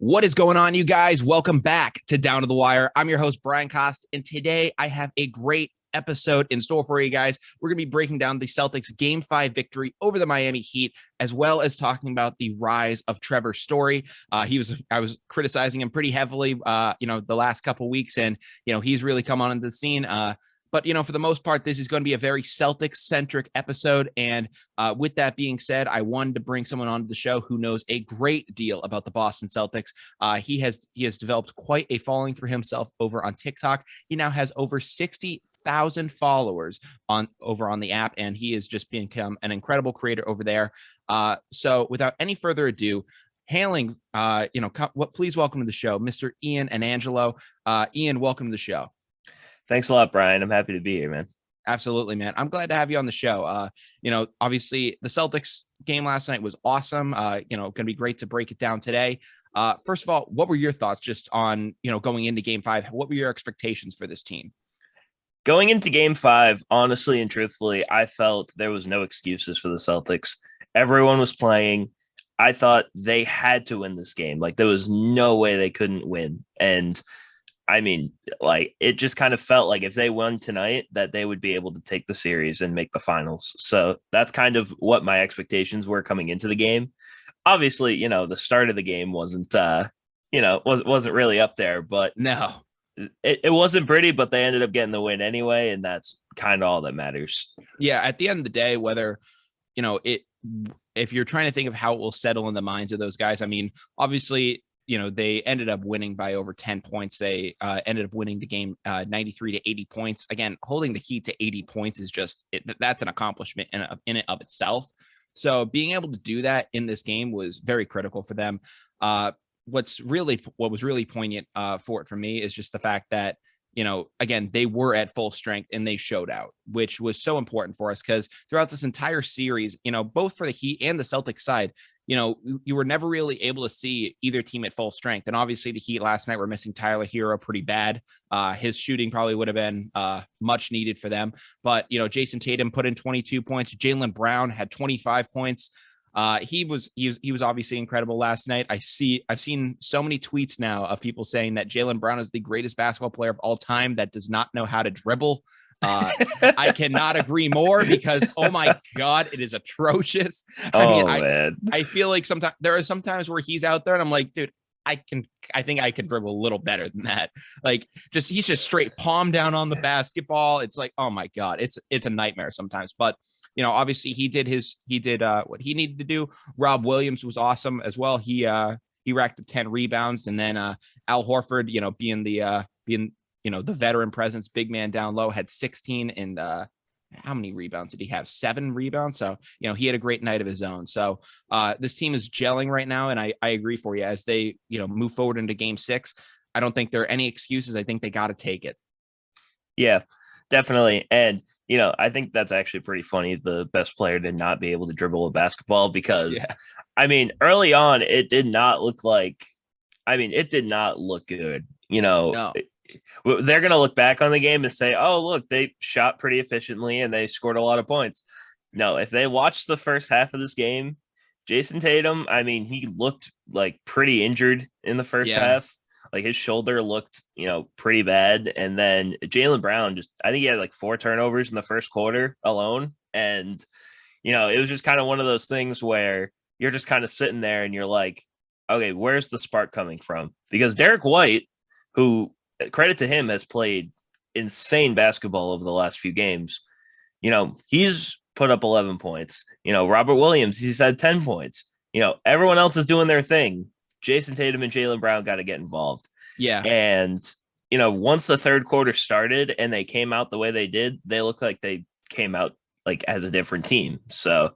What is going on, you guys? Welcome back to Down to the Wire. I'm your host, Brian Cost, and today I have a great episode in store for you guys. We're going to be breaking down the Celtics Game 5 victory over the Miami Heat, as well as talking about the rise of Trevor Story. I was criticizing him pretty heavily, the last couple weeks, and he's really come on into the scene. But, for the most part, this is going to be a very Celtics-centric episode. And with that being said, I wanted to bring someone onto the show who knows a great deal about the Boston Celtics. He has developed quite a following for himself over on TikTok. He now has over 60,000 followers over on the app, and he has just become an incredible creator over there. So without any further ado, hailing, please welcome to the show, Mr. Inangelo. Ian, welcome to the show. Thanks a lot, Brian. I'm happy to be here, man. Absolutely, man. I'm glad to have you on the show. Obviously the Celtics game last night was awesome. Going to be great to break it down today. First of all, what were your thoughts just on, going into Game 5? What were your expectations for this team? Going into Game 5, honestly and truthfully, I felt there was no excuses for the Celtics. Everyone was playing. I thought they had to win this game. Like, there was no way they couldn't win. And I mean, it just kind of felt like if they won tonight, that they would be able to take the series and make the finals. So that's kind of what my expectations were coming into the game. Obviously, the start of the game wasn't really up there, but no, it wasn't pretty, but they ended up getting the win anyway. And that's kind of all that matters. Yeah. At the end of the day, whether, if you're trying to think of how it will settle in the minds of those guys, I mean, obviously, they ended up winning by over 10 points. They ended up winning the game 93 to 80 points. Again, holding the Heat to 80 points is that's an accomplishment in and of itself. So being able to do that in this game was very critical for them. What was really poignant for me is just the fact that, again, they were at full strength and they showed out, which was so important for us because throughout this entire series, both for the Heat and the Celtics side, you were never really able to see either team at full strength. And obviously the Heat last night were missing Tyler Hero pretty bad. His shooting probably would have been much needed for them. But, Jason Tatum put in 22 points. Jaylen Brown had 25 points. He was obviously incredible last night. I've seen so many tweets now of people saying that Jaylen Brown is the greatest basketball player of all time that does not know how to dribble. I cannot agree more because, oh my God, it is atrocious. I feel like there are some times where he's out there and I'm like, dude, I think I can dribble a little better than that. Like, he's just straight palm down on the basketball. It's like, oh my God, it's a nightmare sometimes. But obviously he did what he needed to do. Rob Williams was awesome as well. He racked up 10 rebounds, and then Al Horford, being the veteran presence, big man down low, had 16 and how many rebounds did he have? 7 rebounds. So, he had a great night of his own. So this team is gelling right now. And I agree for you as they, move forward into Game 6. I don't think there are any excuses. I think they got to take it. Yeah, definitely. And, I think that's actually pretty funny. The best player did not be able to dribble a basketball because, I mean, early on, it did not look good. No. They're going to look back on the game and say, oh, look, they shot pretty efficiently and they scored a lot of points. No, if they watched the first half of this game, Jason Tatum, he looked like pretty injured in the first half. Like, his shoulder looked, pretty bad. And then Jaylen Brown I think he had like 4 turnovers in the first quarter alone. And, it was just kind of one of those things where you're just kind of sitting there and you're like, okay, where's the spark coming from? Because Derek White, who, credit to him, has played insane basketball over the last few games. He's put up 11 points. Robert Williams, he's had 10 points. Everyone else is doing their thing. Jason Tatum and Jaylen Brown got to get involved. Yeah. And, once the third quarter started and they came out the way they did, they looked like they came out like as a different team. So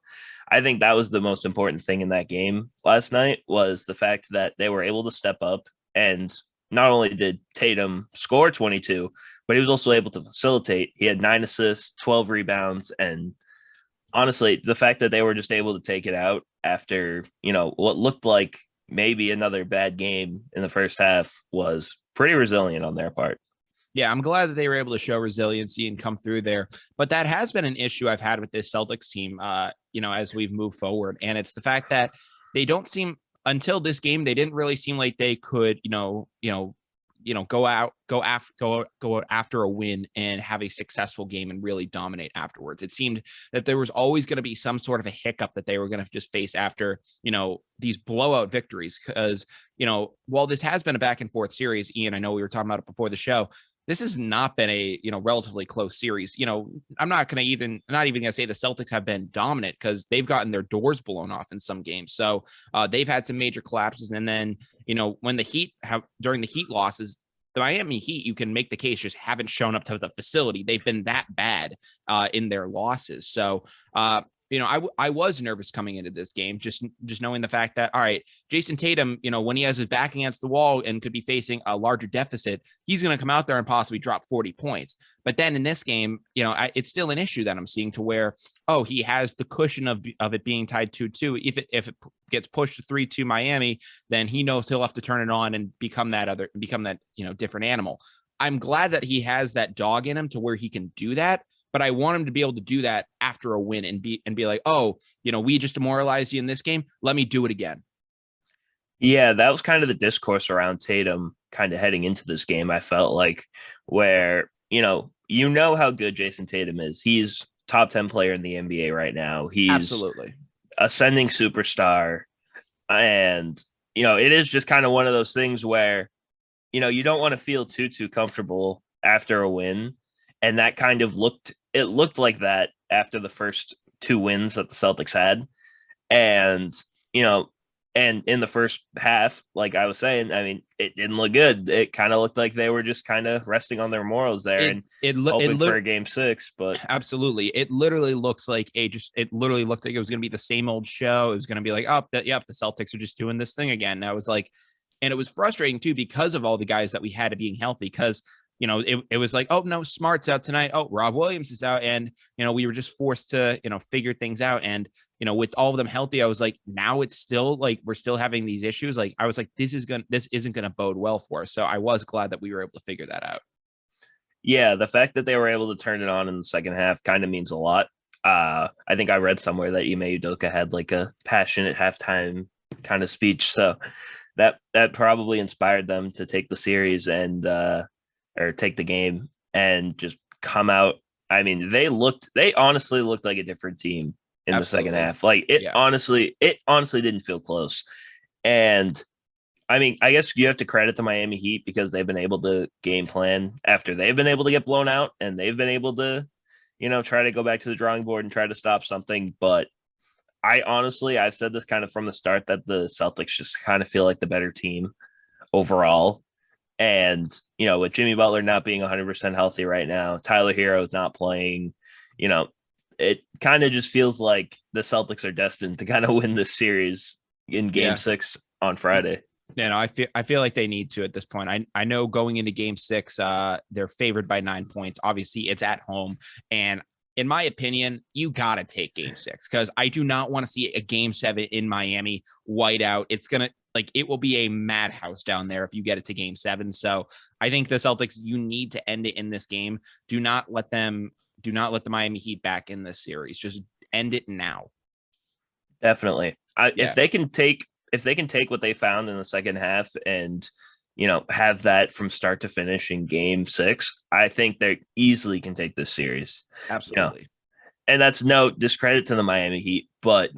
I think that was the most important thing in that game last night, was the fact that they were able to step up. And not only did Tatum score 22, but he was also able to facilitate. He had 9 assists, 12 rebounds. And honestly, the fact that they were just able to take it out after, what looked like maybe another bad game in the first half was pretty resilient on their part. Yeah, I'm glad that they were able to show resiliency and come through there. But that has been an issue I've had with this Celtics team, as we've moved forward. And it's the fact that they don't seem until this game, they didn't really seem like they could, go after a win and have a successful game and really dominate afterwards. It seemed that there was always going to be some sort of a hiccup that they were going to just face after, these blowout victories. Because, while this has been a back and forth series, Ian, I know we were talking about it before the show, this has not been a, relatively close series. I'm not even going to say the Celtics have been dominant, because they've gotten their doors blown off in some games. So they've had some major collapses. And then, when the Heat during the Heat losses, the Miami Heat, you can make the case, just haven't shown up to the facility. They've been that bad in their losses. So, I was nervous coming into this game, just knowing the fact that, all right, Jason Tatum, when he has his back against the wall and could be facing a larger deficit, he's going to come out there and possibly drop 40 points. But then in this game, it's still an issue that I'm seeing, to where, he has the cushion of it being tied 2-2. If it gets pushed to 3-2 Miami, then he knows he'll have to turn it on and become that different animal. I'm glad that he has that dog in him to where he can do that. But I want him to be able to do that after a win and be like, we just demoralized you in this game. Let me do it again. Yeah, that was kind of the discourse around Tatum kind of heading into this game. I felt like, where, how good Jason Tatum is. He's top 10 player in the NBA right now. He's absolutely ascending superstar. And, it is just kind of one of those things where, you don't want to feel too comfortable after a win. And that kind of looked like that after the first two wins that the Celtics had. And, and in the first half, like I was saying, I mean, it didn't look good. It kind of looked like they were just kind of resting on their morals there hoping for a game 6. But absolutely, it literally looked like it was going to be the same old show. It was going to be like, the Celtics are just doing this thing again. And I was like, and it was frustrating too, because of all the guys that we had being healthy, because it was like, oh, no, Smart's out tonight. Oh, Rob Williams is out. And, we were just forced to, figure things out. And, with all of them healthy, I was like, now it's still like, we're still having these issues. Like, I was like, this isn't going to bode well for us. So I was glad that we were able to figure that out. Yeah. The fact that they were able to turn it on in the second half kind of means a lot. I think I read somewhere that Ime Udoka had like a passionate halftime kind of speech. So that probably inspired them to take the series and, or take the game and just come out. I mean, they honestly looked like a different team in the second half. Like honestly didn't feel close. And I mean, I guess you have to credit the Miami Heat, because they've been able to game plan after they've been able to get blown out, and they've been able to, try to go back to the drawing board and try to stop something. But I've said this kind of from the start, that the Celtics just kind of feel like the better team overall. And, with Jimmy Butler not being 100% healthy right now, Tyler Hero is not playing, it kind of just feels like the Celtics are destined to kind of win this series in game 6 on Friday. I feel like they need to at this point. I know going into game 6, they're favored by 9 points. Obviously, it's at home. And in my opinion, you got to take game 6, because I do not want to see a game 7 in Miami white out. It will be a madhouse down there if you get it to game 7. So I think the Celtics, you need to end it in this game. Do not let the Miami Heat back in this series. Just end it now. Definitely. If they can take what they found in the second half and, have that from start to finish in game 6, I think they easily can take this series. Absolutely. And that's no discredit to the Miami Heat, but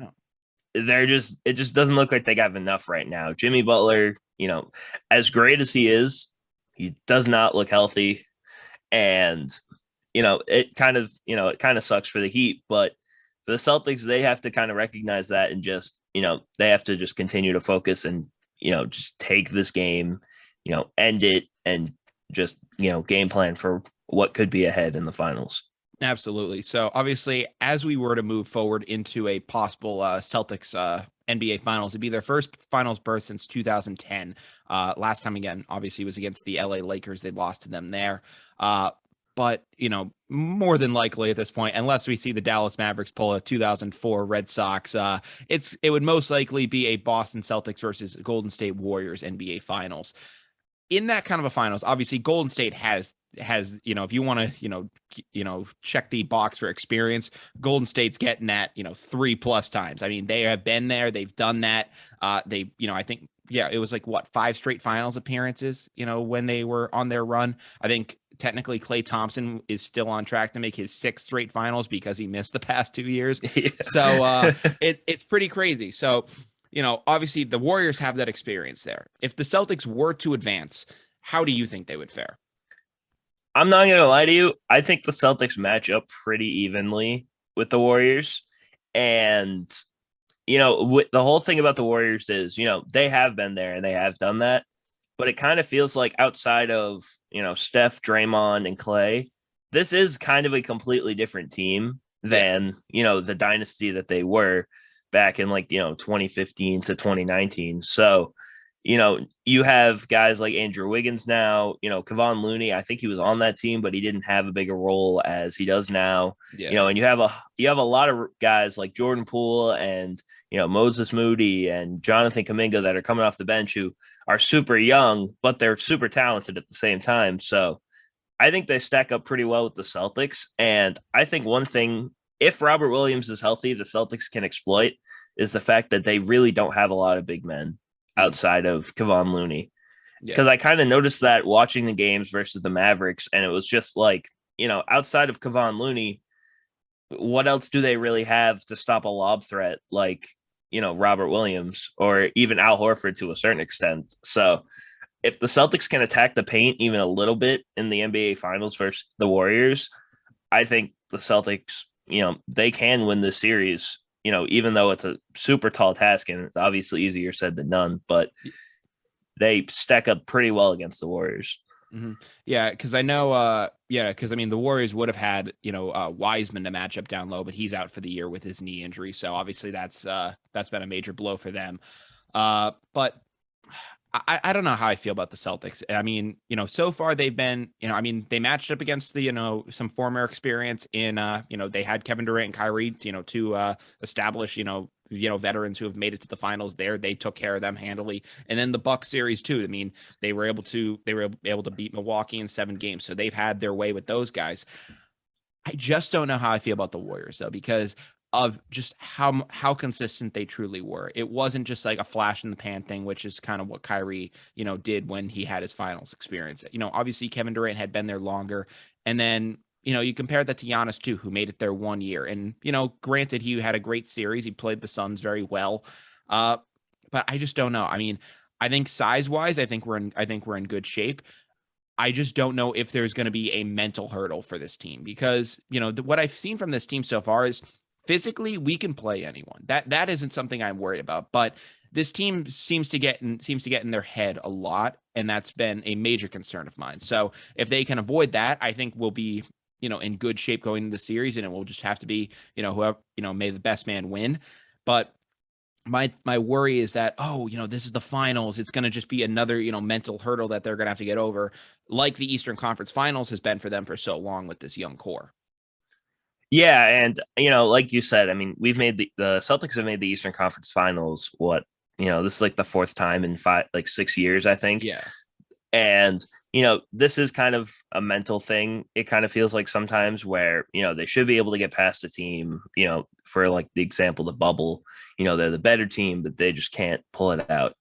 it just doesn't look like they got enough right now. Jimmy Butler, as great as he is, he does not look healthy. And, it kind of sucks for the Heat, but for the Celtics, they have to kind of recognize that and just, they have to just continue to focus and, just take this game, end it, and just, game plan for what could be ahead in the finals. Absolutely. So obviously, as we were to move forward into a possible Celtics NBA Finals, it'd be their first finals berth since 2010. Last time, again, obviously, was against the LA Lakers. They lost to them there. But, more than likely at this point, unless we see the Dallas Mavericks pull a 2004 Red Sox, it would most likely be a Boston Celtics versus Golden State Warriors NBA Finals. in that kind of a finals, obviously Golden State has if you want to check the box for experience, Golden State's getting that 3+ times. I mean, they have been there, they've done that. They I think it was like what, 5 straight finals appearances when they were on their run. I think technically Klay Thompson is still on track to make his 6th straight finals because he missed the past 2 years. Yeah. So it's pretty crazy. So obviously the Warriors have that experience there. If the Celtics were to advance, how do you think they would fare? I'm not going to lie to you. I think the Celtics match up pretty evenly with the Warriors. And, the whole thing about the Warriors is, they have been there and they have done that. But it kind of feels like outside of, Steph, Draymond, and Klay, this is kind of a completely different team than, the dynasty that they were back in 2015 to 2019. So, you have guys like Andrew Wiggins now, Kevon Looney. I think he was on that team, but he didn't have a bigger role as he does now. Yeah. And you have a lot of guys like Jordan Poole and Moses Moody and Jonathan Kuminga that are coming off the bench who are super young, but they're super talented at the same time. So I think they stack up pretty well with the Celtics. And I think one thing, if Robert Williams is healthy, the Celtics can exploit is the fact that they really don't have a lot of big men outside of Kevon Looney. Because I kind of noticed that watching the games versus the Mavericks, and it was just like, outside of Kevon Looney, what else do they really have to stop a lob threat like, Robert Williams or even Al Horford to a certain extent? So if the Celtics can attack the paint even a little bit in the NBA Finals versus the Warriors, I think the Celtics, they can win this series, even though it's a super tall task and it's obviously easier said than done, but they stack up pretty well against the Warriors. Mm-hmm. Yeah, because I know, because I mean, the Warriors would have had, Wiseman to match up down low, but he's out for the year with his knee injury. So obviously that's been a major blow for them. But I don't know how I feel about the Celtics. I mean, so far they've been, they matched up against the, some former experience in, they had Kevin Durant and Kyrie, to establish, veterans who have made it to the finals there. They took care of them handily. And then the Bucks series too. I mean, they were able to beat Milwaukee in 7 games. So they've had their way with those guys. I just don't know how I feel about the Warriors though, because of just how consistent they truly were. It wasn't just like a flash in the pan thing, which is kind of what Kyrie, did when he had his finals experience. Obviously Kevin Durant had been there longer. And then, you compare that to Giannis too, who made it there 1 year. And, granted, he had a great series. He played the Suns very well. But I just don't know. I mean, I think size-wise, I think we're in good shape. I just don't know if there's going to be a mental hurdle for this team because, what I've seen from this team so far is physically we can play anyone. That isn't something I'm worried about, but this team seems to get in their head a lot, and that's been a major concern of mine. So if they can avoid that, I think we'll be, in good shape going into the series, and it will just have to be, whoever, may the best man win. But my worry is that, this is the finals. It's going to just be another, mental hurdle that they're going to have to get over, like the Eastern Conference Finals has been for them for so long with this young core. Yeah, and like you said, I mean, we've made the Celtics have made the Eastern Conference Finals. This is like the 4th time in 6 years, I think. Yeah. And this is kind of a mental thing. It kind of feels like sometimes where they should be able to get past a team. For like the example, the bubble. They're the better team, but they just can't pull it out.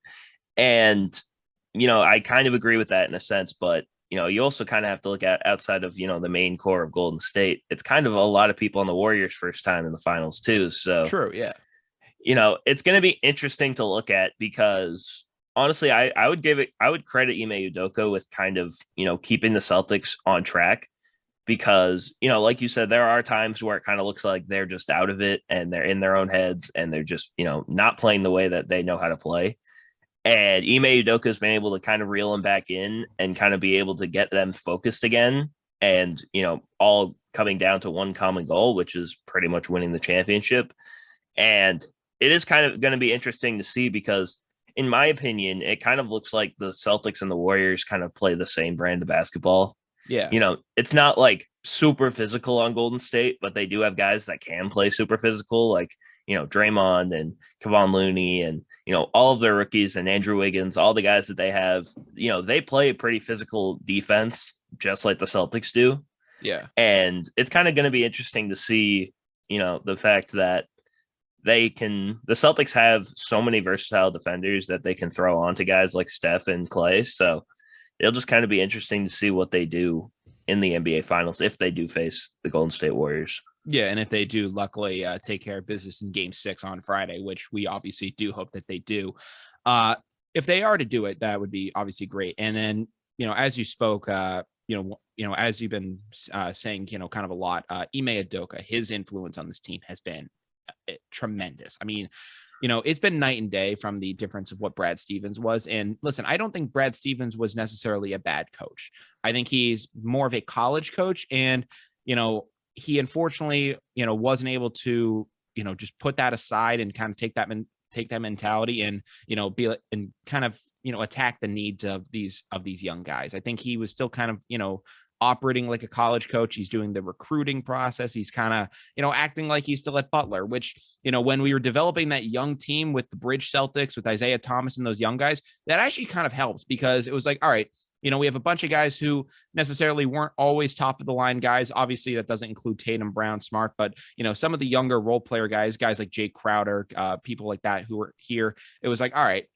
And I kind of agree with that in a sense, but you also kind of have to look at outside of, the main core of Golden State. It's kind of a lot of people on the Warriors' first time in the finals too. So true. Yeah. It's going to be interesting to look at because honestly, I would credit Ime Udoka with kind of, keeping the Celtics on track because, like you said, there are times where it kind of looks like they're just out of it and they're in their own heads and they're just, not playing the way that they know how to play. And Ime Udoka has been able to kind of reel them back in and kind of be able to get them focused again. And, all coming down to one common goal, which is pretty much winning the championship. And it is kind of going to be interesting to see because, in my opinion, it kind of looks like the Celtics and the Warriors kind of play the same brand of basketball. Yeah. It's not like super physical on Golden State, but they do have guys that can play super physical. Like, Draymond and Kevon Looney and, all of their rookies and Andrew Wiggins, all the guys that they have, they play a pretty physical defense, just like the Celtics do. Yeah. And it's kind of going to be interesting to see, the fact that the Celtics have so many versatile defenders that they can throw on to guys like Steph and Clay. So it'll just kind of be interesting to see what they do in the NBA Finals if they do face the Golden State Warriors. Yeah, and if they do, luckily take care of business in Game 6 on Friday, which we obviously do hope that they do. If they are to do it, that would be obviously great. And then, as you spoke, as you've been saying, kind of a lot, Ime Udoka, his influence on this team has been tremendous. I mean, it's been night and day from the difference of what Brad Stevens was. And listen, I don't think Brad Stevens was necessarily a bad coach. I think he's more of a college coach. And, he unfortunately, wasn't able to, just put that aside and kind of take that mentality and, be and kind of, attack the needs of these young guys. I think he was still kind of, operating like a college coach. He's doing the recruiting process. He's kind of, acting like he's still at Butler, which, when we were developing that young team with the Bridge Celtics, with Isaiah Thomas and those young guys, that actually kind of helps because it was like, all right, we have a bunch of guys who necessarily weren't always top of the line guys. Obviously, that doesn't include Tatum, Brown, Smart, but, some of the younger role player guys like Jake Crowder, people like that who were here, it was like, all right,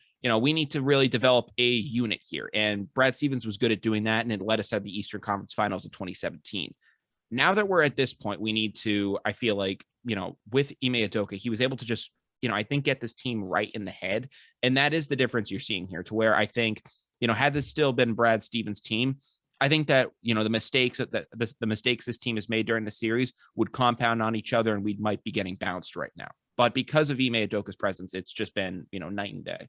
we need to really develop a unit here. And Brad Stevens was good at doing that. And it led us to the Eastern Conference Finals in 2017. Now that we're at this point, we need to, I feel like, with Ime Udoka, he was able to just, I think get this team right in the head. And that is the difference you're seeing here, to where I think, had this still been Brad Stevens' team, I think that, the mistakes the mistakes this team has made during the series would compound on each other and we might be getting bounced right now. But because of Ime Udoka's presence, it's just been, night and day.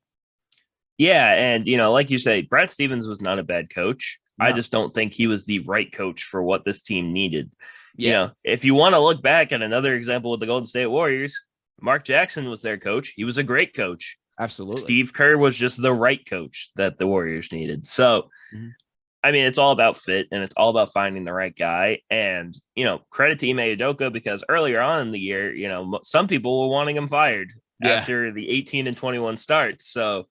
Yeah. And, like you say, Brad Stevens was not a bad coach. No. I just don't think he was the right coach for what this team needed. Yeah. If you want to look back at another example with the Golden State Warriors, Mark Jackson was their coach. He was a great coach. Absolutely. Steve Kerr was just the right coach that the Warriors needed. So, I mean, it's all about fit and it's all about finding the right guy. And, credit to Ime Udoka, because earlier on in the year, some people were wanting him fired after the 18-21 starts. So,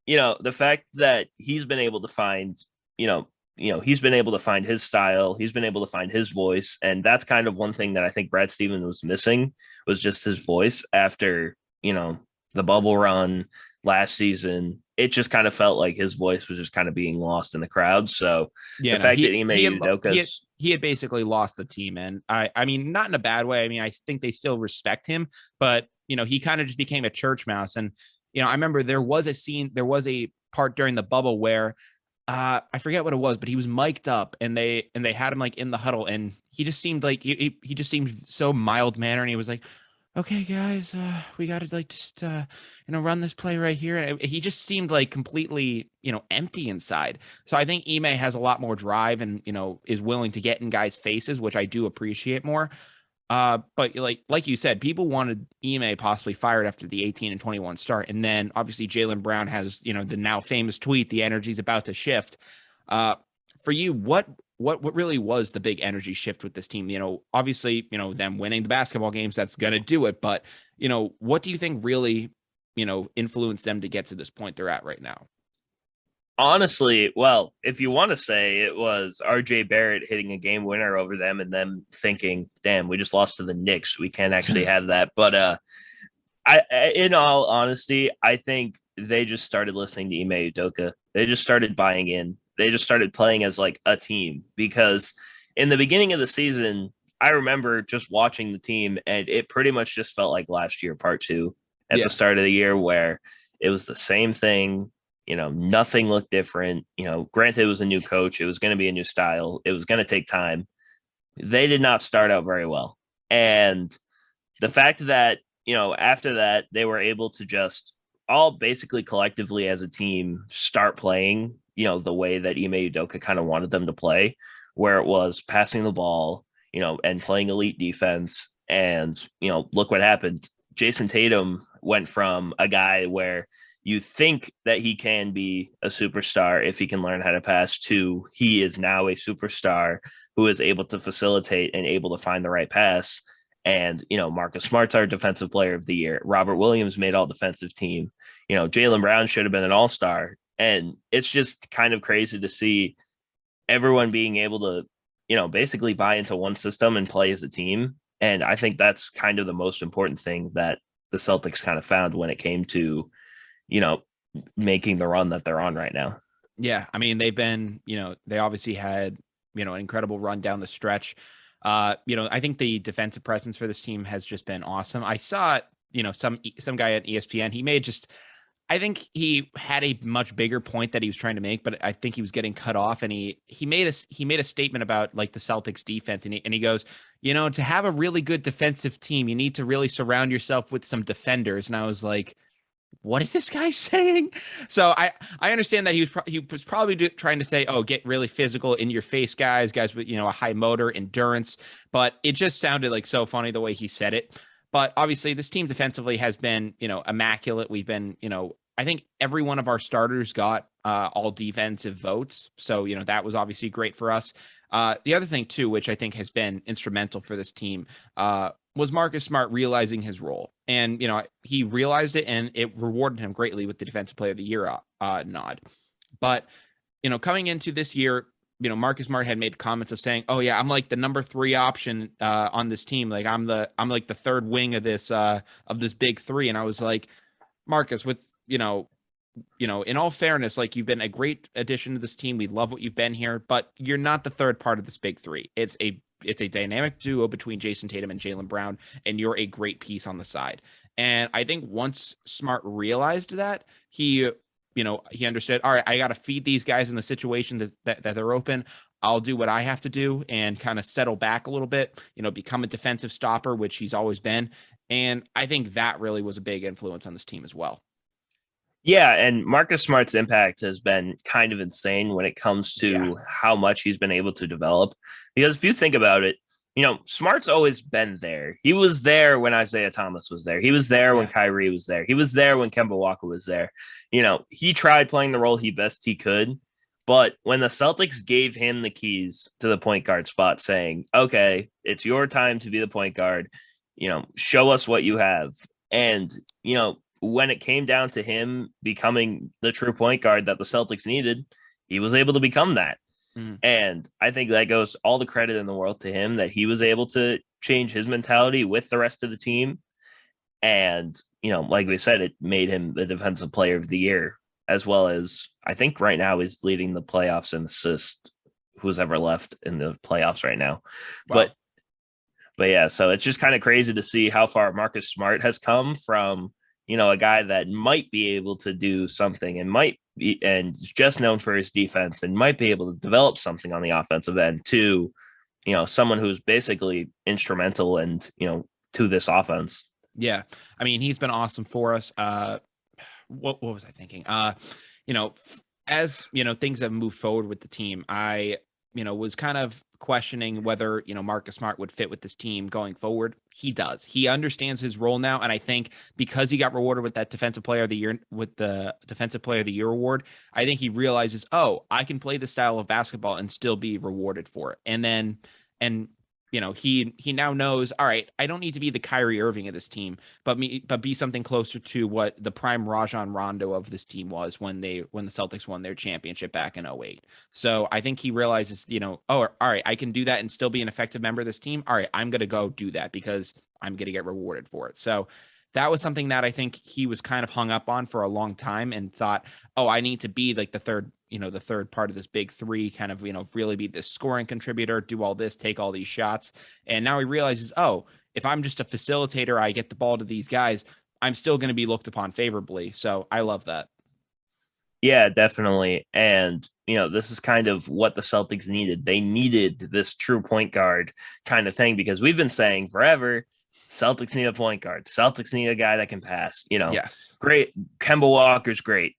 the fact that he's been able to find, he's been able to find his style, he's been able to find his voice. And that's kind of one thing that I think Brad Stevens was missing, was just his voice after, the bubble run last season. It just kind of felt like his voice was just kind of being lost in the crowd. So the fact that Ime Udoka, he had basically lost the team. And I mean, not in a bad way. I mean, I think they still respect him, but, he kind of just became a church mouse. And, I remember there was a part during the bubble where I forget what it was, but he was mic'd up and they had him like in the huddle, and he just seemed like he just seemed so mild mannered, and he was like, okay, guys, we got to like just, run this play right here. And he just seemed like completely, empty inside. So I think Ime has a lot more drive and, is willing to get in guys' faces, which I do appreciate more. But like you said, people wanted Ime possibly fired after the 18-21 start. And then obviously Jaylen Brown has, the now famous tweet, the energy's about to shift. For you, what really was the big energy shift with this team? Obviously, them winning the basketball games, that's going to do it. But, what do you think really, influenced them to get to this point they're at right now? Honestly, well, if you want to say, it was RJ Barrett hitting a game winner over them and them thinking, damn, we just lost to the Knicks. We can't actually have that. But in all honesty, I think they just started listening to Ime Udoka. They just started buying in. They just started playing as like a team, because in the beginning of the season, I remember just watching the team and it pretty much just felt like last year, part two, at the start of the year, where it was the same thing. Nothing looked different. Granted, it was a new coach. It was going to be a new style. It was going to take time. They did not start out very well. And the fact that, after that, they were able to just all basically collectively as a team start playing, the way that Ime Udoka kind of wanted them to play, where it was passing the ball, and playing elite defense. And, look what happened. Jason Tatum went from a guy where you think that he can be a superstar if he can learn how to pass, to he is now a superstar who is able to facilitate and able to find the right pass. And, Marcus Smart's our defensive player of the year. Robert Williams made all defensive team. Jaylen Brown should have been an all-star. And it's just kind of crazy to see everyone being able to, basically buy into one system and play as a team. And I think that's kind of the most important thing that the Celtics kind of found when it came to, making the run that they're on right now. Yeah. I mean, they've been, they obviously had, an incredible run down the stretch. I think the defensive presence for this team has just been awesome. I saw, some guy at ESPN, I think he had a much bigger point that he was trying to make, but I think he was getting cut off, and he made a statement about like the Celtics defense, and he goes, to have a really good defensive team, you need to really surround yourself with some defenders. And I was like, what is this guy saying? So I understand that he was probably trying to say, oh, get really physical, in your face guys with, a high motor endurance, but it just sounded like so funny the way he said it. But obviously this team defensively has been, immaculate. We've been, I think every one of our starters got all defensive votes. So, that was obviously great for us. The other thing too, which I think has been instrumental for this team, was Marcus Smart realizing his role. And, he realized it, and it rewarded him greatly with the Defensive Player of the Year nod. But, coming into this year, Marcus Smart had made comments of saying, oh yeah, I'm like the number 3 option on this team. Like I'm like the third wing of this big three. And I was like, Marcus, with, in all fairness, like, you've been a great addition to this team. We love what you've been here, but you're not the third part of this big three. It's a dynamic duo between Jason Tatum and Jaylen Brown, and you're a great piece on the side. And I think once Smart realized that, he understood, all right, I got to feed these guys in the situation that they're open. I'll do what I have to do and kind of settle back a little bit, become a defensive stopper, which he's always been. And I think that really was a big influence on this team as well. Yeah, and Marcus Smart's impact has been kind of insane when it comes to how much he's been able to develop. Because if you think about it, Smart's always been there. He was there when Isaiah Thomas was there. He was there when Kyrie was there. He was there when Kemba Walker was there. He tried playing the role best he could. But when the Celtics gave him the keys to the point guard spot, saying, okay, it's your time to be the point guard, show us what you have. And, when it came down to him becoming the true point guard that the Celtics needed, he was able to become that. And I think that goes all the credit in the world to him, that he was able to change his mentality with the rest of the team. And, like we said, it made him the defensive player of the year, as well as I think right now he's leading the playoffs in assists, who's ever left in the playoffs right now. Wow. But yeah, so it's just kind of crazy to see how far Marcus Smart has come from, a guy that might be able to do something and just known for his defense and might be able to develop something on the offensive end, to, someone who's basically instrumental and, to this offense. Yeah. I mean, he's been awesome for us. What was I thinking? As, things have moved forward with the team, I, was kind of questioning whether, Marcus Smart would fit with this team going forward. He does. He understands his role now. And I think because he got rewarded with that Defensive Player of the Year, with the Defensive Player of the Year award, I think he realizes, oh, I can play this style of basketball and still be rewarded for it. And he now knows, all right, I don't need to be the Kyrie Irving of this team, but be something closer to what the prime Rajon Rondo of this team was when the Celtics won their championship back in 2008. So I think he realizes, oh, all right, I can do that and still be an effective member of this team. All right, I'm going to go do that because I'm going to get rewarded for it. So that was something that I think he was kind of hung up on for a long time, and thought, oh, I need to be like the third part of this big three, kind of, really be this scoring contributor, do all this, take all these shots. And now he realizes, oh, if I'm just a facilitator, I get the ball to these guys, I'm still going to be looked upon favorably. So I love that. Yeah, definitely. And, this is kind of what the Celtics needed. They needed this true point guard kind of thing, because we've been saying forever, Celtics need a point guard. Celtics need a guy that can pass, Yes. Great. Kemba Walker's great.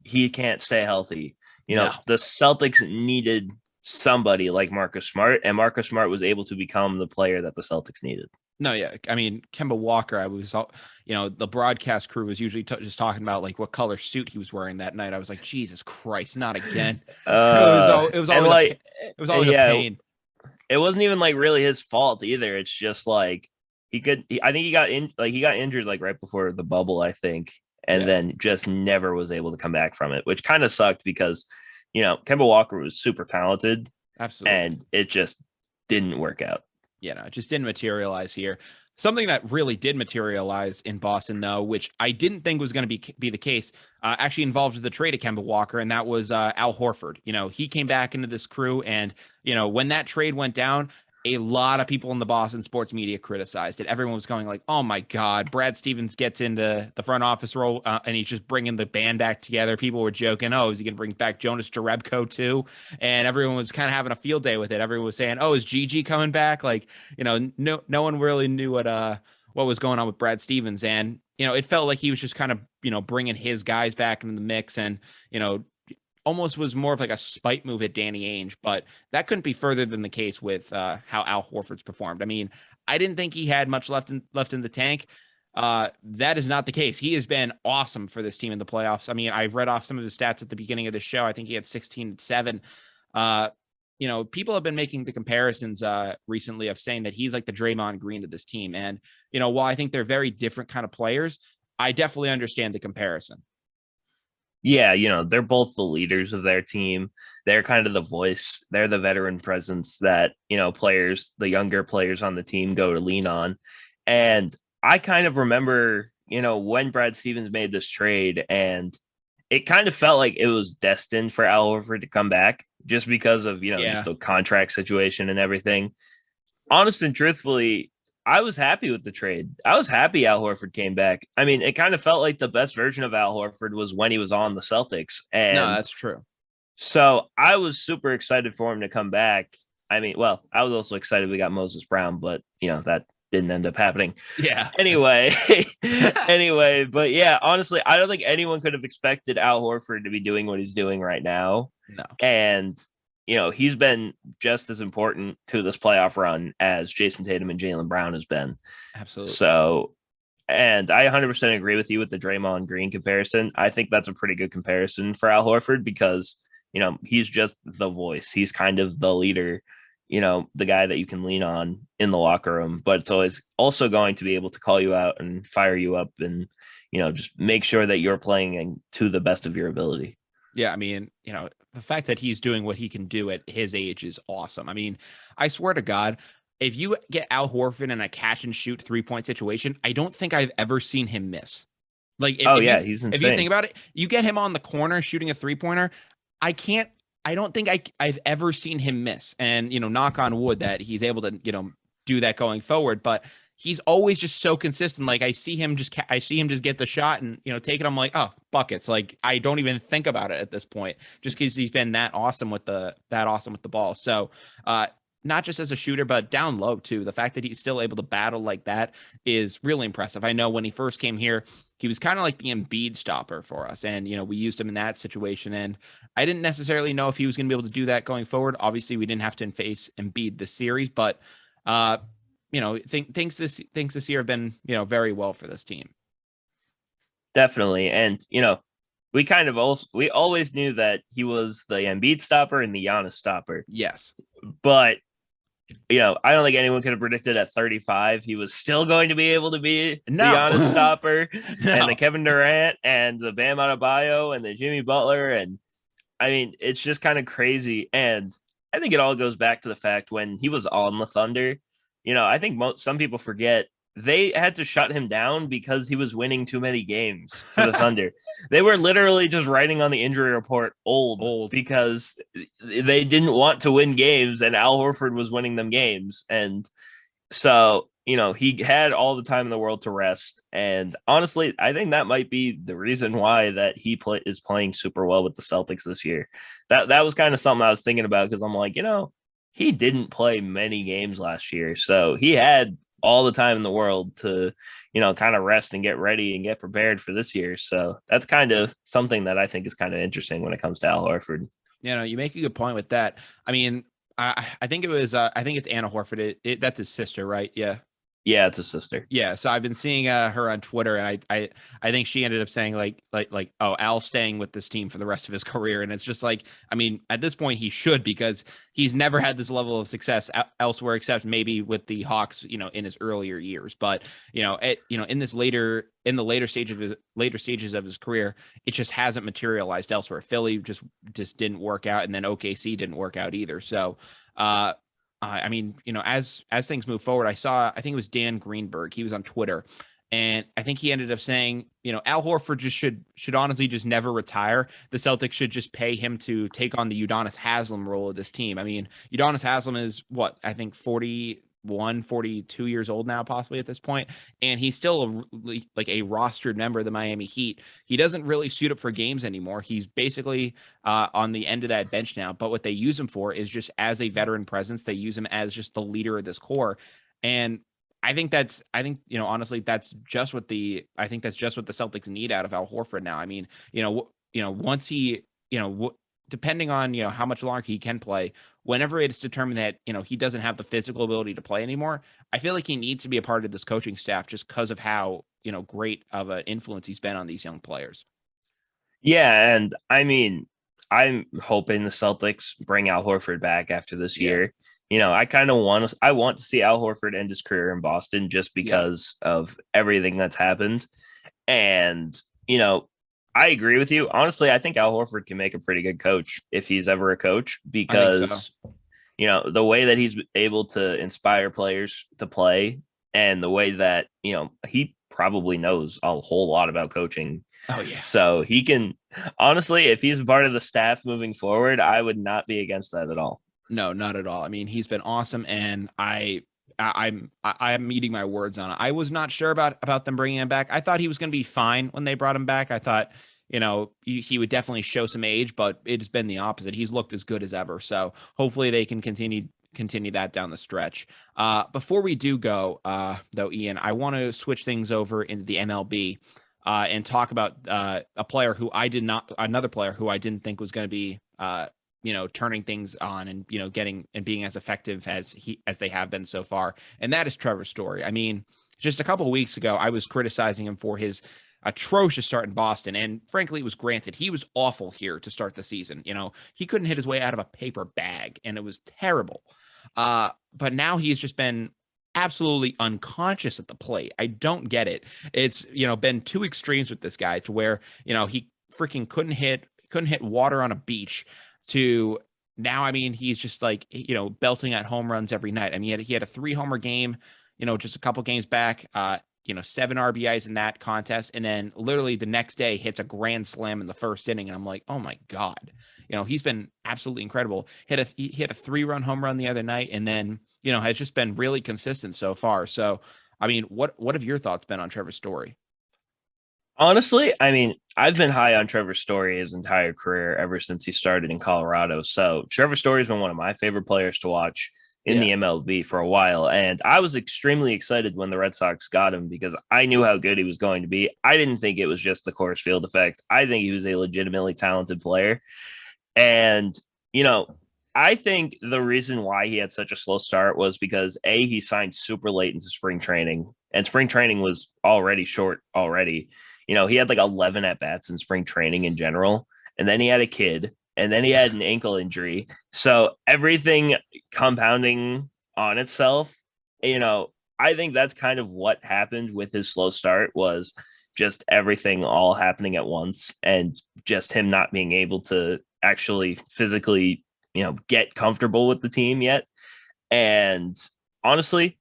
He can't stay healthy. The Celtics needed somebody like Marcus Smart, and Marcus Smart was able to become the player that the Celtics needed. No, yeah. I mean, Kemba Walker, I was, the broadcast crew was usually just talking about like what color suit he was wearing that night. I was like, Jesus Christ, not again. It was always a pain. It wasn't even like really his fault either. It's just like, I think he got injured like right before the bubble, I think, and Yeah, then just never was able to come back from it, which kind of sucked because, Kemba Walker was super talented absolutely. and it just didn't work out. Yeah, no, it just didn't materialize here. Something that really did materialize in Boston, though, which I didn't think was going to be the case, actually involved the trade of Kemba Walker, and that was Al Horford. He came back into this crew, and when that trade went down, a lot of people in the Boston sports media criticized it. Everyone was going like, "Oh my God, Brad Stevens gets into the front office role, and he's just bringing the band back together." People were joking, "Oh, is he going to bring back Jonas Jerebko too?" And everyone was kind of having a field day with it. Everyone was saying, "Oh, is Gigi coming back?" Like, no one really knew what was going on with Brad Stevens, and it felt like he was just kind of bringing his guys back into the mix, and almost was more of like a spite move at Danny Ainge, but that couldn't be further than the case with how Al Horford's performed. I mean, I didn't think he had much left in the tank. That is not the case. He has been awesome for this team in the playoffs. I mean, I read off some of his stats at the beginning of the show. I think he had 16-7. People have been making the comparisons recently of saying that he's like the Draymond Green of this team. And, while I think they're very different kind of players, I definitely understand the comparison. Yeah, they're both the leaders of their team. They're kind of the voice. They're the veteran presence that, the younger players on the team go to lean on. And I kind of remember, when Brad Stevens made this trade, and it kind of felt like it was destined for Al Horford to come back just because of, just the contract situation and everything. Honest and truthfully, I was happy with the trade. I was happy Al Horford came back. I mean, it kind of felt like the best version of Al Horford was when he was on the Celtics. No, And that's true. so I was super excited for him to come back. I mean, well, I was also excited we got Moses Brown, but, that didn't end up happening. Yeah. Anyway, but yeah, honestly, I don't think anyone could have expected Al Horford to be doing what he's doing right now. No. And he's been just as important to this playoff run as Jason Tatum and Jaylen Brown has been. Absolutely. So, and I 100% agree with you with the Draymond Green comparison. I think that's a pretty good comparison for Al Horford because, he's just the voice. He's kind of the leader, the guy that you can lean on in the locker room, but it's always also going to be able to call you out and fire you up and, just make sure that you're playing to the best of your ability. Yeah, I mean, the fact that he's doing what he can do at his age is awesome. I mean, I swear to God, if you get Al Horford in a catch and shoot 3-point situation, I don't think I've ever seen him miss. Like, he's insane. If you think about it, you get him on the corner shooting a 3-pointer. I don't think I've ever seen him miss. And, knock on wood that he's able to, do that going forward. But he's always just so consistent. Like I see him just get the shot and, take it. I'm like, oh, buckets. Like I don't even think about it at this point, just because he's been that awesome with the ball. So, not just as a shooter, but down low too. The fact that he's still able to battle like that is really impressive. I know when he first came here, he was kind of like the Embiid stopper for us. And, we used him in that situation. And I didn't necessarily know if he was going to be able to do that going forward. Obviously, we didn't have to face Embiid this series, but, things this year have been, very well for this team. Definitely. And, we always knew that he was the Embiid stopper and the Giannis stopper. Yes. But, I don't think anyone could have predicted at 35 he was still going to be able to be the Giannis stopper and the Kevin Durant and the Bam Adebayo and the Jimmy Butler. And I mean, it's just kind of crazy. And I think it all goes back to the fact when he was on the Thunder, I think some people forget they had to shut him down because he was winning too many games for the Thunder. They were literally just writing on the injury report old because they didn't want to win games and Al Horford was winning them games. And so, he had all the time in the world to rest. And honestly, I think that might be the reason why that he is playing super well with the Celtics this year. That was kind of something I was thinking about because I'm like, he didn't play many games last year. So he had all the time in the world to, kind of rest and get ready and get prepared for this year. So that's kind of something that I think is kind of interesting when it comes to Al Horford. You make a good point with that. I mean, I think it was, I think it's Anna Horford. That's his sister, right? Yeah. Yeah, it's a sister. Yeah, so I've been seeing her on Twitter, and I think she ended up saying like oh, Al's staying with this team for the rest of his career, and it's just like, I mean, at this point he should, because he's never had this level of success elsewhere except maybe with the Hawks, in his earlier years. But in the later stages of his career, it just hasn't materialized elsewhere. Philly just didn't work out, and then OKC didn't work out either. So I mean, as things move forward, I think it was Dan Greenberg. He was on Twitter, and I think he ended up saying, Al Horford just should honestly just never retire. The Celtics should just pay him to take on the Udonis Haslem role of this team. I mean, Udonis Haslem is what, I think 42 years old now, possibly at this point, and he's still a rostered member of the Miami Heat. He doesn't really suit up for games anymore. He's basically on the end of that bench now. But what they use him for is just as a veteran presence. They use him as just the leader of this core, and honestly, that's just what the Celtics need out of Al Horford now. I mean, once he, depending on, how much longer he can play, whenever it's determined that, he doesn't have the physical ability to play anymore, I feel like he needs to be a part of this coaching staff just because of how, great of an influence he's been on these young players. Yeah, and I mean, I'm hoping the Celtics bring Al Horford back after this year. I kind of want to see Al Horford end his career in Boston just because of everything that's happened. And, I agree with you. Honestly, I think Al Horford can make a pretty good coach if he's ever a coach, because, the way that he's able to inspire players to play, and the way that, he probably knows a whole lot about coaching. Oh, yeah. So he can, honestly, if he's a part of the staff moving forward, I would not be against that at all. No, not at all. I mean, he's been awesome, and I'm eating my words on it. I was not sure about them bringing him back. I thought he was going to be fine when they brought him back. I thought, he would definitely show some age, but it's been the opposite. He's looked as good as ever. So hopefully they can continue that down the stretch. Before we do go, though, Ian, I want to switch things over into the MLB and talk about another player who I didn't think was going to be turning things on and, getting and being as effective as they have been so far. And that is Trevor Story. I mean, just a couple of weeks ago, I was criticizing him for his atrocious start in Boston. And frankly, it was granted. He was awful here to start the season. He couldn't hit his way out of a paper bag, and it was terrible. But now he's just been absolutely unconscious at the plate. I don't get it. It's, been two extremes with this guy, to where, he freaking couldn't hit water on a beach, to now, I mean, he's just like, belting at home runs every night. I mean, he had a 3-homer game, just a couple games back, 7 RBIs in that contest. And then literally the next day hits a grand slam in the first inning. And I'm like, oh my God, he's been absolutely incredible. He hit a 3-run home run the other night, and then, has just been really consistent so far. So, I mean, what have your thoughts been on Trevor Story? Honestly, I mean, I've been high on Trevor Story his entire career ever since he started in Colorado. So Trevor Story has been one of my favorite players to watch in the MLB for a while. And I was extremely excited when the Red Sox got him, because I knew how good he was going to be. I didn't think it was just the Coors Field effect. I think he was a legitimately talented player. And, I think the reason why he had such a slow start was because he signed super late into spring training, and spring training was already short already. He had like 11 at bats in spring training in general, and then he had a kid, and then he had an ankle injury. So everything compounding on itself, I think that's kind of what happened with his slow start, was just everything all happening at once, and just him not being able to actually physically, get comfortable with the team yet. And honestly,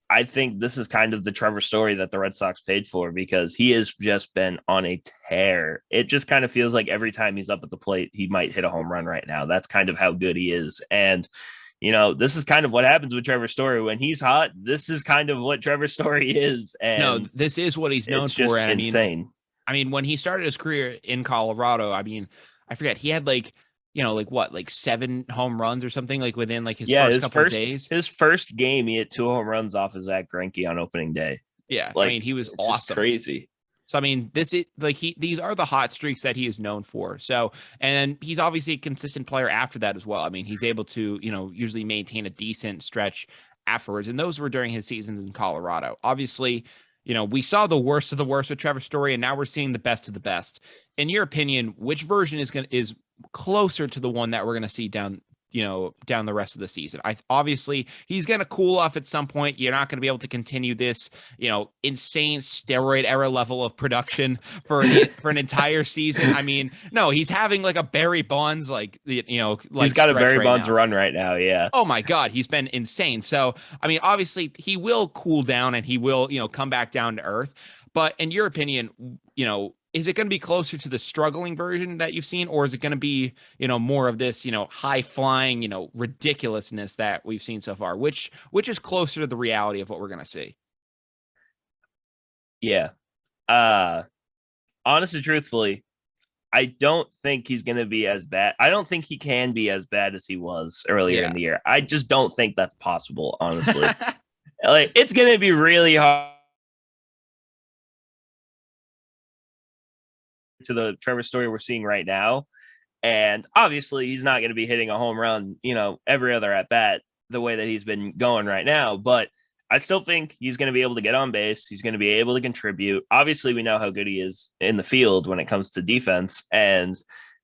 I think this is kind of the Trevor Story that the Red Sox paid for, because he has just been on a tear. It just kind of feels like every time he's up at the plate, he might hit a home run right now. That's kind of how good he is. And, this is kind of what happens with Trevor Story. When he's hot, this is kind of what Trevor Story is. And no, this is what he's known for. And insane. I mean, when he started his career in Colorado, I mean, I forget, he had like 7 home runs or something, like within like his first couple of days. His first game, he hit 2 home runs off of Zach Greinke on opening day. Yeah, I mean, he was awesome. Crazy. So I mean, these are the hot streaks that he is known for. So, and he's obviously a consistent player after that as well. I mean, he's able to usually maintain a decent stretch afterwards, and those were during his seasons in Colorado. Obviously, we saw the worst of the worst with Trevor Story, and now we're seeing the best of the best. In your opinion, which version is closer to the one that we're going to see down the rest of the season? Obviously he's going to cool off at some point. You're not going to be able to continue this, insane steroid era level of production for an entire season. I mean, no, he's having like a Barry Bonds, like he's got a Barry Bonds run right now. Yeah. Oh my God, he's been insane. So, I mean, obviously he will cool down and he will, come back down to earth. But in your opinion, is it going to be closer to the struggling version that you've seen, or is it going to be, more of this, high flying, ridiculousness that we've seen so far? Which is closer to the reality of what we're going to see? Yeah. Honestly, truthfully, I don't think he's going to be as bad. I don't think he can be as bad as he was earlier in the year. I just don't think that's possible, honestly. Like, it's going to be really hard to the Trevor Story we're seeing right now. And obviously he's not going to be hitting a home run, every other at bat the way that he's been going right now. But I still think he's going to be able to get on base. He's going to be able to contribute. Obviously, we know how good he is in the field when it comes to defense. And,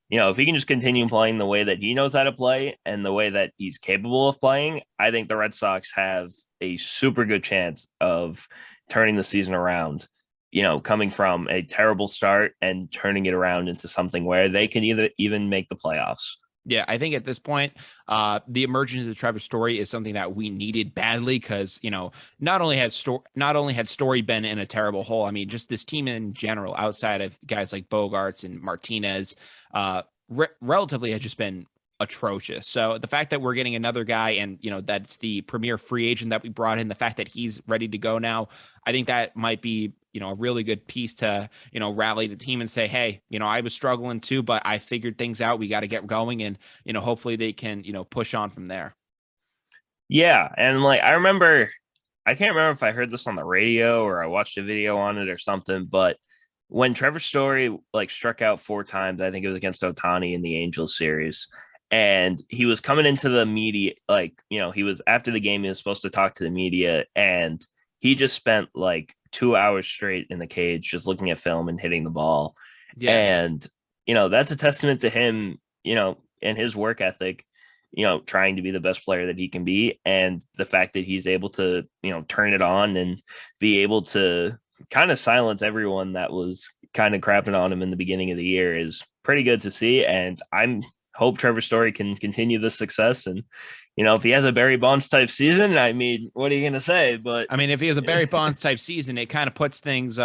if he can just continue playing the way that he knows how to play and the way that he's capable of playing, I think the Red Sox have a super good chance of turning the season around. Coming from a terrible start and turning it around into something where they can even make the playoffs. Yeah, I think at this point, the emergence of Trevor Story is something that we needed badly because, not only had Story been in a terrible hole, I mean, just this team in general, outside of guys like Bogarts and Martinez, relatively had just been atrocious. So the fact that we're getting another guy and, that's the premier free agent that we brought in, the fact that he's ready to go now, I think that might be, a really good piece to, rally the team and say, hey, I was struggling too, but I figured things out. We got to get going. And, hopefully they can, push on from there. Yeah. And like, I can't remember if I heard this on the radio or I watched a video on it or something, but when Trevor Story struck out 4 times, I think it was against Ohtani in the Angels series, and he was coming into the media, he was after the game, he was supposed to talk to the media, and he just spent 2 hours straight in the cage, just looking at film and hitting the ball. Yeah. And, that's a testament to him, and his work ethic, trying to be the best player that he can be. And the fact that he's able to, turn it on and be able to kind of silence everyone that was kind of crapping on him in the beginning of the year is pretty good to see. And hope Trevor Story can continue this success. And, if he has a Barry Bonds type season, I mean, what are you going to say? But I mean, if he has a Barry Bonds type season, it kind of puts things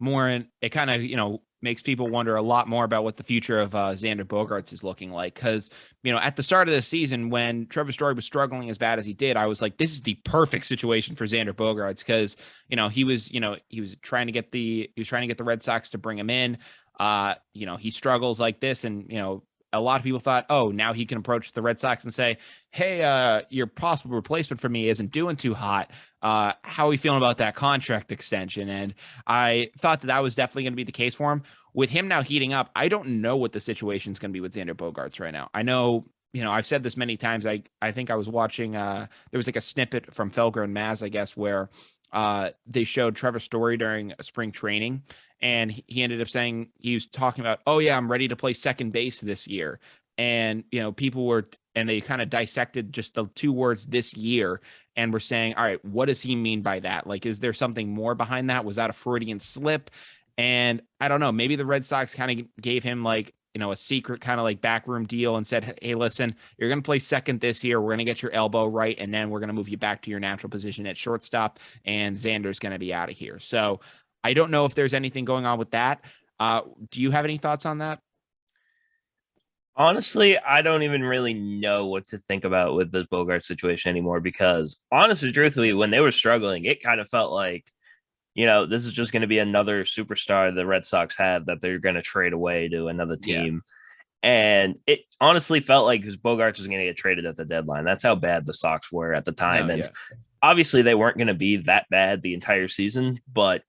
more in, it kind of, makes people wonder a lot more about what the future of Xander Bogaerts is looking like. Because, at the start of the season, when Trevor Story was struggling as bad as he did, I was like, this is the perfect situation for Xander Bogaerts. Because, he was trying to get the Red Sox to bring him in. He struggles like this, and, a lot of people thought, oh, now he can approach the Red Sox and say, hey, your possible replacement for me isn't doing too hot. How are we feeling about that contract extension? And I thought that was definitely going to be the case for him. With him now heating up, I don't know what the situation is going to be with Xander Bogaerts right now. I know, I've said this many times. I think I was watching, there was a snippet from Felger and Maz, I guess, where they showed Trevor Story during spring training. And he ended up saying, he was talking about, oh yeah, I'm ready to play second base this year. And, people were, and they kind of dissected just the 2 words this year and were saying, all right, what does he mean by that? Is there something more behind that? Was that a Freudian slip? And I don't know, maybe the Red Sox kind of gave him a secret kind of backroom deal and said, hey, listen, you're going to play second this year. We're going to get your elbow right. And then we're going to move you back to your natural position at shortstop. And Xander's going to be out of here. So I don't know if there's anything going on with that. Do you have any thoughts on that? Honestly, I don't even really know what to think about with this Bogart situation anymore, because honestly, truthfully, when they were struggling, it kind of felt like, this is just going to be another superstar the Red Sox have that they're going to trade away to another team. Yeah. And it honestly felt like Bogarts was going to get traded at the deadline. That's how bad the Sox were at the time. Obviously they weren't going to be that bad the entire season, but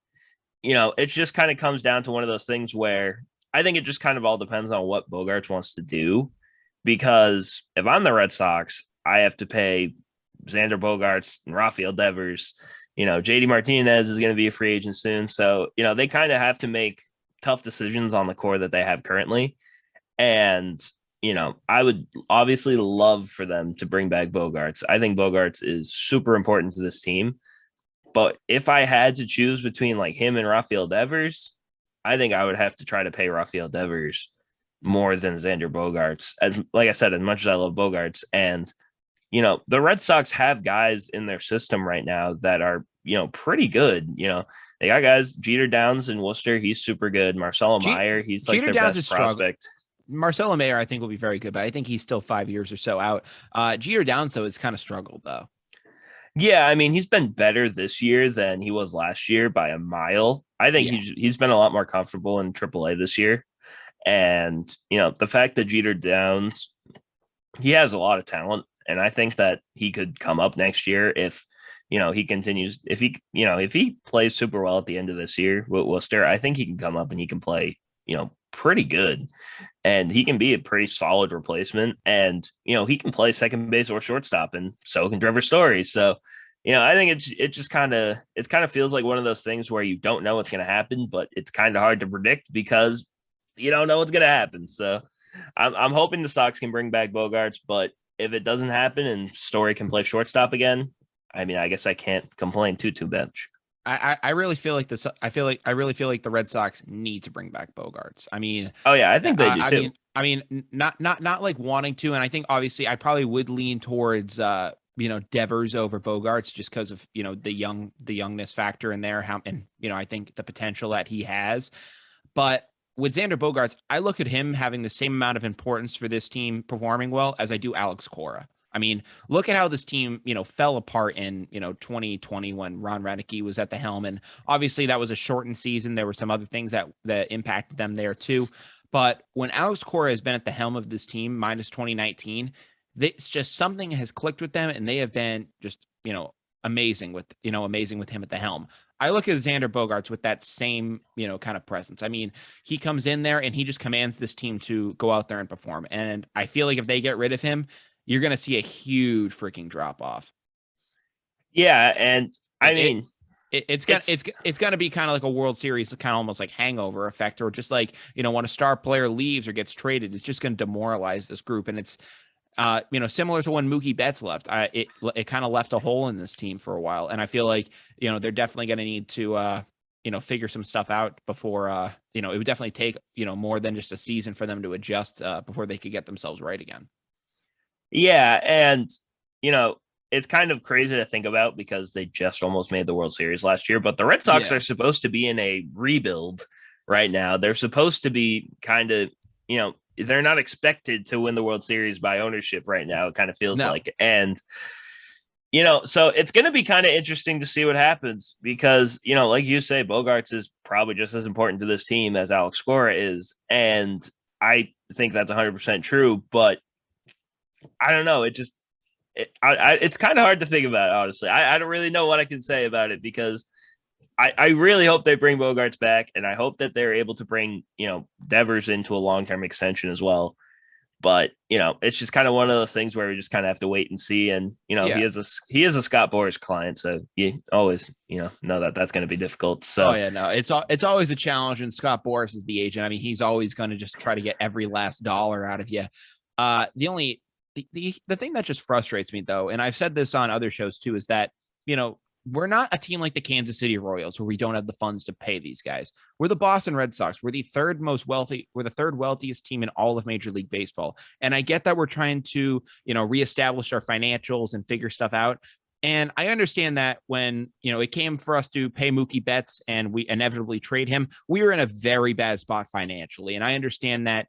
it just kind of comes down to one of those things where I think it just kind of all depends on what Bogaerts wants to do. Because if I'm the Red Sox, I have to pay Xander Bogaerts and Rafael Devers. JD Martinez is going to be a free agent soon. So, they kind of have to make tough decisions on the core that they have currently. And, I would obviously love for them to bring back Bogaerts. I think Bogaerts is super important to this team. But if I had to choose between like him and Rafael Devers, I think I would have to try to pay Rafael Devers more than Xander Bogaerts. As like I said, as much as I love Bogaerts, and the Red Sox have guys in their system right now that are pretty good. They got guys Jeter Downs in Worcester, he's super good. Marcelo Meyer, he's like Jeter their Downs best prospect. Marcelo Mayer, I think, will be very good, but I think he's still 5 years or so out. Jeter Downs, though, has kind of struggled, though. Yeah, I mean, he's been better this year than he was last year by a mile. I think he's been a lot more comfortable in AAA this year. And, the fact that Jeter Downs, he has a lot of talent. And I think that he could come up next year if, he continues, if he plays super well at the end of this year with Worcester, I think he can come up and he can play, pretty good. And he can be a pretty solid replacement. And, he can play second base or shortstop, and so can Trevor Story. So, I think it just kind of feels like one of those things where you don't know what's going to happen, but it's kind of hard to predict because you don't know what's going to happen. So I'm hoping the Sox can bring back Bogaerts, but if it doesn't happen and Story can play shortstop again, I mean, I guess I can't complain too much. I really feel like this. I really feel like the Red Sox need to bring back Bogaerts. I mean, oh yeah, I think they do too. I mean, not like wanting to, and I think obviously I probably would lean towards Devers over Bogaerts just because of the youngness factor in there. I think the potential that he has, but with Xander Bogaerts, I look at him having the same amount of importance for this team performing well as I do Alex Cora. I mean, look at how this team, fell apart in, 2020 when Ron Renneke was at the helm. And obviously that was a shortened season. There were some other things that impacted them there too. But when Alex Cora has been at the helm of this team, minus 2019, it's just something has clicked with them, and they have been just, amazing with him at the helm. I look at Xander Bogaerts with that same, kind of presence. I mean, he comes in there and he just commands this team to go out there and perform. And I feel like if they get rid of him, you're going to see a huge freaking drop off. Yeah. And I mean, it's going to be kind of like a World Series, kind of almost like hangover effect, or just like, when a star player leaves or gets traded, it's just going to demoralize this group. And it's, similar to when Mookie Betts left, it kind of left a hole in this team for a while. And I feel like, they're definitely going to need to, figure some stuff out before, it would definitely take, more than just a season for them to adjust before they could get themselves right again. Yeah. And, it's kind of crazy to think about because they just almost made the World Series last year, but the Red Sox are supposed to be in a rebuild right now. They're supposed to be kind of, they're not expected to win the World Series by ownership right now. It kind of feels like, and, so it's going to be kind of interesting to see what happens because, like you say, Bogaerts is probably just as important to this team as Alex Cora is. And I think that's 100% true, but I don't know. It's kind of hard to think about, honestly. I don't really know what I can say about it because I really hope they bring Bogaerts back, and I hope that they're able to bring, Devers into a long-term extension as well. But, it's just kind of one of those things where we just kind of have to wait and see. And, he is a Scott Boras client. So you always, know that that's going to be difficult. So, it's always a challenge. And Scott Boras is the agent. I mean, he's always going to just try to get every last dollar out of you. The thing that just frustrates me, though, and I've said this on other shows too, is that, we're not a team like the Kansas City Royals where we don't have the funds to pay these guys. We're the Boston Red Sox. We're the third wealthiest team in all of Major League Baseball. And I get that we're trying to, reestablish our financials and figure stuff out. And I understand that when, it came for us to pay Mookie Betts and we inevitably trade him, we were in a very bad spot financially. And I understand that,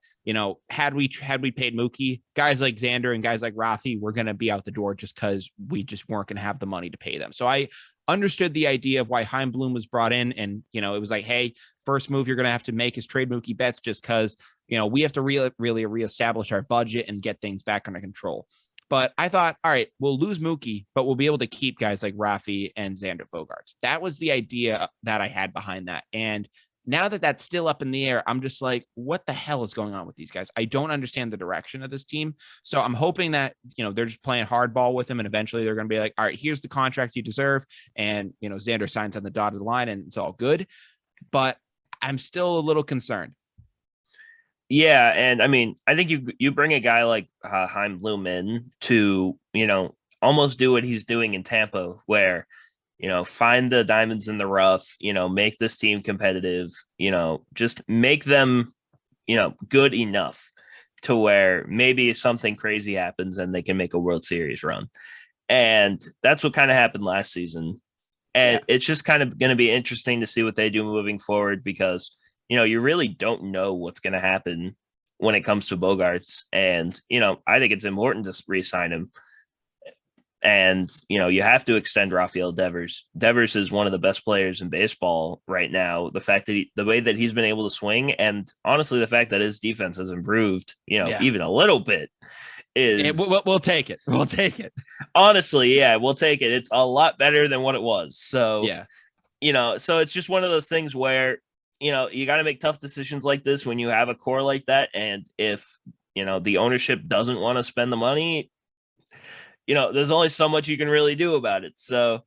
had we paid Mookie, guys like Xander and guys like Rafi were going to be out the door just because we just weren't going to have the money to pay them. So I understood the idea of why Chaim Bloom was brought in. And, it was like, hey, first move you're going to have to make is trade Mookie Betts just because, we have to really reestablish our budget and get things back under control. But I thought, all right, we'll lose Mookie, but we'll be able to keep guys like Rafi and Xander Bogaerts. That was the idea that I had behind that. And, now that that's still up in the air, I'm just like, what the hell is going on with these guys? I don't understand the direction of this team. So I'm hoping that, they're just playing hardball with him, and eventually they're going to be like, all right, here's the contract you deserve. And, Xander signs on the dotted line and it's all good. But I'm still a little concerned. Yeah, and I mean, I think you bring a guy like Chaim Bloom in to, almost do what he's doing in Tampa, where find the diamonds in the rough, make this team competitive, just make them, good enough to where maybe something crazy happens and they can make a World Series run. And that's what kind of happened last season. And it's just kind of going to be interesting to see what they do moving forward, because, you really don't know what's going to happen when it comes to Bogaerts. And, I think it's important to re-sign him. And, you have to extend Rafael Devers. Devers is one of the best players in baseball right now. The fact that the way that he's been able to swing, and honestly, the fact that his defense has improved, even a little bit, is we'll take it. We'll take it. Honestly, yeah, we'll take it. It's a lot better than what it was. So, so it's just one of those things where, you got to make tough decisions like this when you have a core like that. And if, the ownership doesn't want to spend the money, there's only so much you can really do about it. So,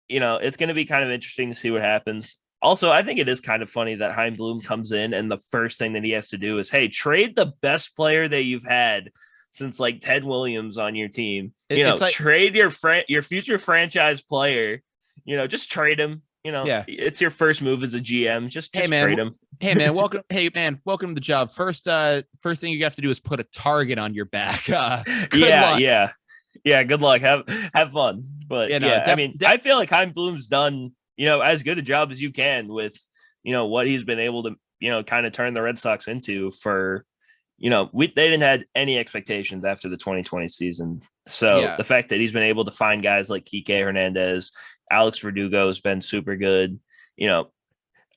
it's going to be kind of interesting to see what happens. Also, I think it is kind of funny that Chaim Bloom comes in and the first thing that he has to do is, hey, trade the best player that you've had since like Ted Williams on your team. It's like, trade your future franchise player. Just trade him. It's your first move as a GM. Just trade him. Hey man, welcome. Hey man, welcome to the job. First thing you have to do is put a target on your back. Yeah, good luck. Have fun. But I mean, I feel like Chaim Bloom's done, as good a job as you can with, what he's been able to, kind of turn the Red Sox into for, they didn't have any expectations after the 2020 season. So the fact that he's been able to find guys like Kike Hernandez, Alex Verdugo has been super good. He's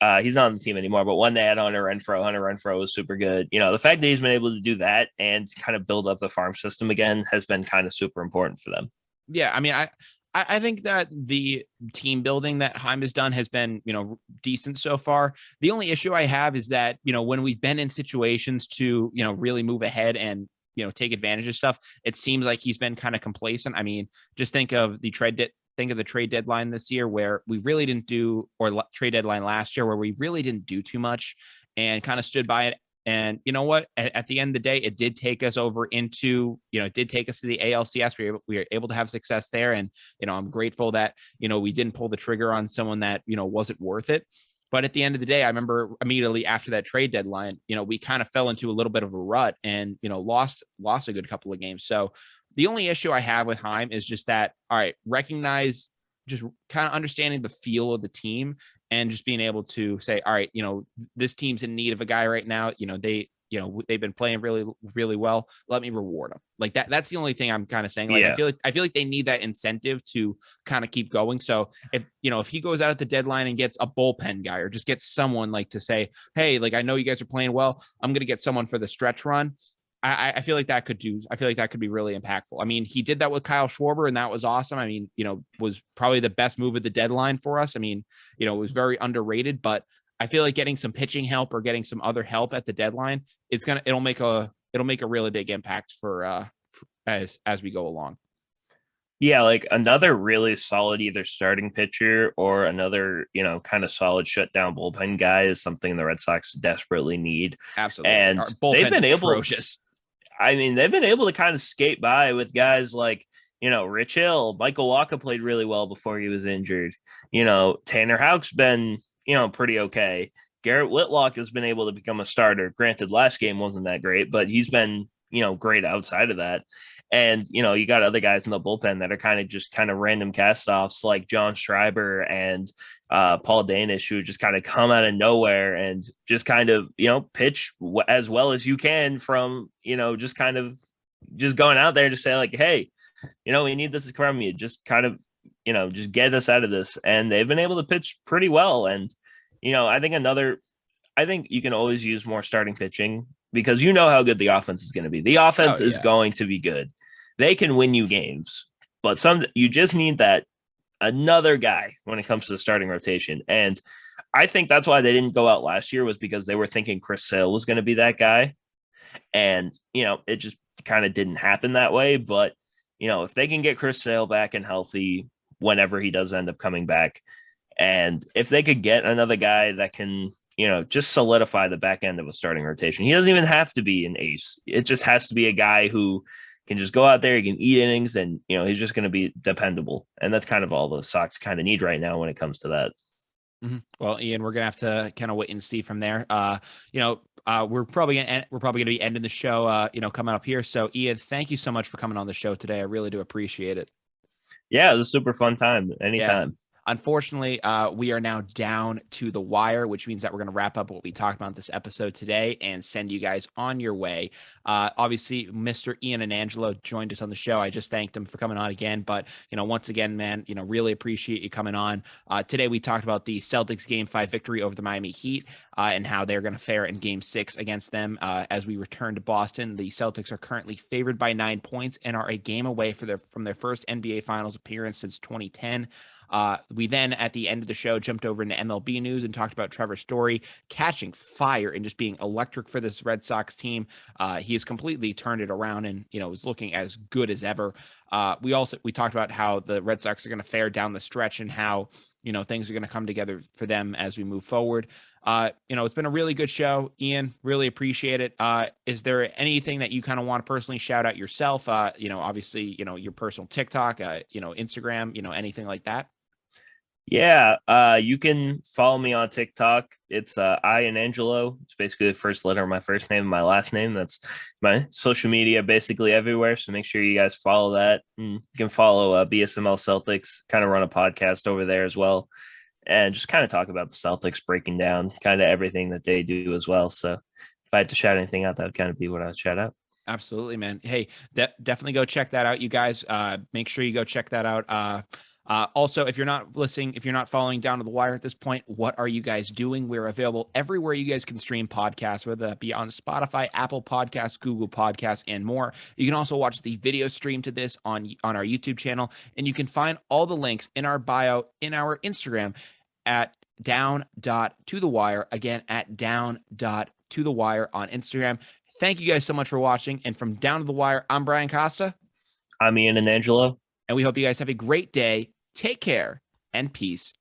not on the team anymore, but when they had Hunter Renfroe was super good. The fact that he's been able to do that and kind of build up the farm system again has been kind of super important for them. Yeah, I mean, I think that the team building that Chaim has done has been, decent so far. The only issue I have is that, when we've been in situations to, really move ahead and, take advantage of stuff, it seems like he's been kind of complacent. I mean, just think of the trade deadline this year where we really didn't do, or trade deadline last year where we really didn't do too much and kind of stood by it. And you know what? At the end of the day, it did take us over into, it did take us to the ALCS. We were able to have success there. And, I'm grateful that, we didn't pull the trigger on someone that, wasn't worth it. But at the end of the day, I remember immediately after that trade deadline, we kind of fell into a little bit of a rut and, lost a good couple of games. So the only issue I have with Chaim is just that, all right, recognize, just kind of understanding the feel of the team and just being able to say, all right, this team's in need of a guy right now. They've been playing really, really well. Let me reward them. Like that. That's the only thing I'm kind of saying. Like, I feel like they need that incentive to kind of keep going. So if he goes out at the deadline and gets a bullpen guy or just gets someone like to say, hey, like, I know you guys are playing well, I'm going to get someone for the stretch run. I feel like that could be really impactful. I mean, he did that with Kyle Schwarber and that was awesome. I mean, was probably the best move of the deadline for us. I mean, it was very underrated, but I feel like getting some pitching help or getting some other help at the deadline, it'll make a really big impact for as we go along. Yeah, like another really solid either starting pitcher or another, kind of solid shutdown bullpen guy is something the Red Sox desperately need. Absolutely. And they've been atrocious. They've been able to kind of skate by with guys like, Rich Hill. Michael Wacha played really well before he was injured. Tanner Houck's been, pretty okay. Garrett Whitlock has been able to become a starter. Granted, last game wasn't that great, but he's been, great outside of that. And, you got other guys in the bullpen that are kind of random cast-offs like John Schreiber and Paul Danish, who just kind of come out of nowhere and just kind of, pitch as well as you can from, just kind of just going out there to say like, hey, we need this from you. Just kind of, just get us out of this. And they've been able to pitch pretty well. And, I think you can always use more starting pitching because how good the offense is going to be. The offense is going to be good. They can win you games, but you just need that another guy when it comes to the starting rotation. And I think that's why they didn't go out last year, was because they were thinking Chris Sale was going to be that guy. And, it just kind of didn't happen that way. But, if they can get Chris Sale back and healthy whenever he does end up coming back, and if they could get another guy that can, just solidify the back end of a starting rotation, he doesn't even have to be an ace. It just has to be a guy who can just go out there, he can eat innings, and, he's just going to be dependable. And that's kind of all the Sox kind of need right now when it comes to that. Mm-hmm. Well, Ian, we're gonna have to kind of wait and see from there. We're probably gonna be ending the show, coming up here. So, Ian, thank you so much for coming on the show today. I really do appreciate it. Yeah, it was a super fun time. Anytime. Yeah. Unfortunately, we are now down to the wire, which means that we're going to wrap up what we talked about in this episode today and send you guys on your way. Obviously, Mr. Ian Inangelo joined us on the show. I just thanked him for coming on again. But, once again, man, really appreciate you coming on. Today, we talked about the Celtics Game 5 victory over the Miami Heat and how they're going to fare in Game 6 against them. As we return to Boston, the Celtics are currently favored by 9 points and are a game away from their first NBA Finals appearance since 2010. We then, at the end of the show, jumped over into MLB news and talked about Trevor Story catching fire and just being electric for this Red Sox team. He has completely turned it around and, is looking as good as ever. We talked about how the Red Sox are going to fare down the stretch and how, things are going to come together for them as we move forward. It's been a really good show. Ian, really appreciate it. Is there anything that you kind of want to personally shout out yourself? Obviously, your personal TikTok, Instagram, anything like that? Yeah, you can follow me on TikTok. It's Inangelo. It's basically the first letter of my first name and my last name. That's my social media basically everywhere. So make sure you guys follow that. And you can follow BSML Celtics, kind of run a podcast over there as well. And just kind of talk about the Celtics, breaking down kind of everything that they do as well. So if I had to shout anything out, that would kind of be what I'd shout out. Absolutely, man. Hey, definitely go check that out, you guys. Make sure you go check that out. Also, if you're not following Down to the Wire at this point, what are you guys doing? We're available everywhere you guys can stream podcasts, whether that be on Spotify, Apple Podcasts, Google Podcasts, and more. You can also watch the video stream to this on our YouTube channel, and you can find all the links in our bio in our Instagram at down.to-the-wire. Again, at down.to-the-wire on Instagram. Thank you guys so much for watching. And from Down to the Wire, I'm Brian Costa. I'm Ian Inangelo. And we hope you guys have a great day. Take care and peace